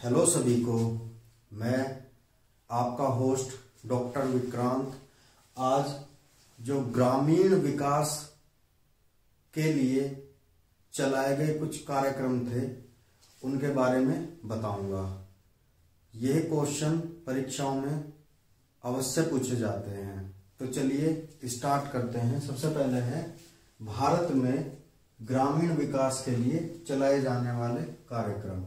Hello सभी को, मैं आपका होस्ट डॉक्टर विक्रांत आज जो ग्रामीण विकास के लिए चलाए गए कुछ कार्यक्रम थे उनके बारे में बताऊंगा। यह क्वेश्चन परीक्षाओं में अवश्य पूछे जाते हैं, तो चलिए स्टार्ट करते हैं। सबसे पहले है भारत में ग्रामीण विकास के लिए चलाए जाने वाले कार्यक्रम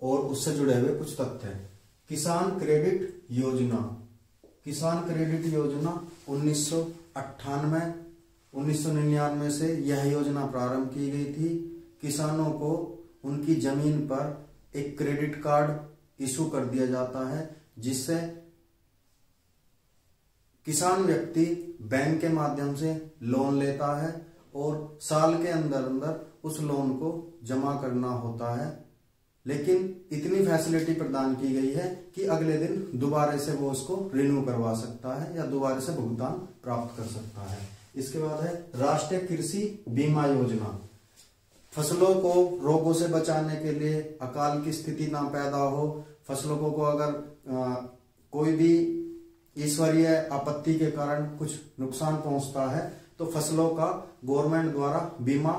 और उससे जुड़े हुए कुछ तथ्य। किसान क्रेडिट योजना। किसान क्रेडिट योजना 1998-1999 से यह योजना प्रारंभ की गई थी। किसानों को उनकी जमीन पर एक क्रेडिट कार्ड इशू कर दिया जाता है, जिससे किसान व्यक्ति बैंक के माध्यम से लोन लेता है और साल के अंदर अंदर उस लोन को जमा करना होता है। लेकिन इतनी फैसिलिटी प्रदान की गई है कि अगले दिन दोबारा से वो उसको रिन्यू करवा सकता है या दोबारा से भुगतान प्राप्त कर सकता है। इसके बाद है राष्ट्रीय कृषि बीमा योजना। फसलों को रोगों से बचाने के लिए, अकाल की स्थिति ना पैदा हो, फसलों को अगर कोई भी ईश्वरीय आपत्ति के कारण कुछ नुकसान पहुंचता है तो फसलों का गवर्नमेंट द्वारा बीमा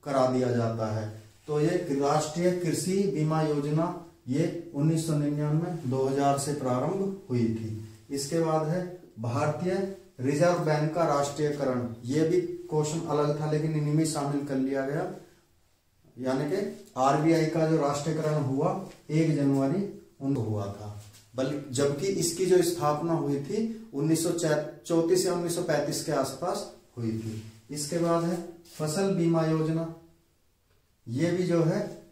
करा दिया जाता है। तो ये राष्ट्रीय कृषि बीमा योजना ये 1999-2000 से प्रारंभ हुई थी। इसके बाद है भारतीय रिजर्व बैंक का राष्ट्रीयकरण। ये भी क्वेश्चन अलग था लेकिन इन्हीं में शामिल कर लिया गया, यानी कि आरबीआई का जो राष्ट्रीयकरण हुआ 1 जनवरी हुआ था, बल्कि जबकि इसकी जो स्थापना हुई थी 1934 या 1935 के आसपास हुई थी। इसके बाद है फसल बीमा योजना। ये भी जो है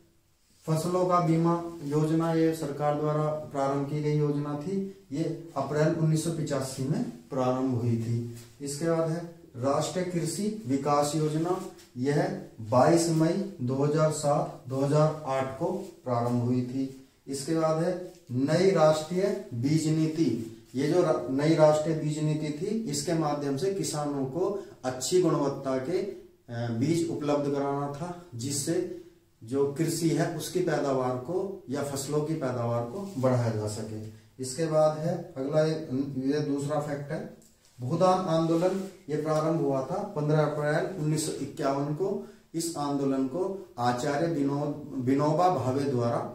फसलों का बीमा योजना, ये सरकार द्वारा प्रारंभ की गई योजना थी। ये अप्रैल 1985 में प्रारंभ हुई थी। इसके बाद है राष्ट्रीय कृषि विकास योजना। यह 22 मई 2007-2008 को प्रारंभ हुई थी। इसके बाद है नई राष्ट्रीय बीज नीति। ये जो नई राष्ट्रीय बीज नीति थी, इसके माध्यम से किसानों को अच्छी गुणवत्ता के बीज उपलब्ध कराना था, जिससे जो कृषि है उसकी पैदावार को या फसलों की पैदावार को बढ़ाया जा सके। इसके बाद है अगला, ये दूसरा फैक्ट है भूदान आंदोलन। ये प्रारंभ हुआ था 15 अप्रैल 1951 को। इस आंदोलन को आचार्य विनोबा भावे द्वारा,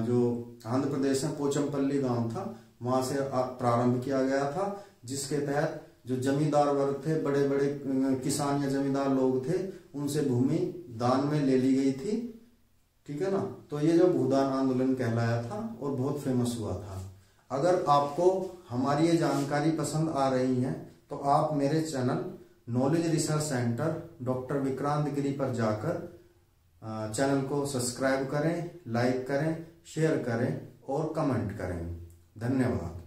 जो आंध्र प्रदेश में पोचमपल्ली गांव था, वहां से प्रारंभ किया गया था, जिसके तहत जो जमींदार वर्ग थे, बड़े बड़े किसान या जमींदार लोग थे, उनसे भूमि दान में ले ली गई थी। ठीक है ना। तो ये जो भूदान आंदोलन कहलाया था और बहुत फेमस हुआ था। अगर आपको हमारी ये जानकारी पसंद आ रही है तो आप मेरे channel knowledge research centre doctor Vikrant Giri पर जाकर चैनल को सब्सक्राइब करें, लाइक करें, शेयर करें और कमेंट करें। धन्यवाद।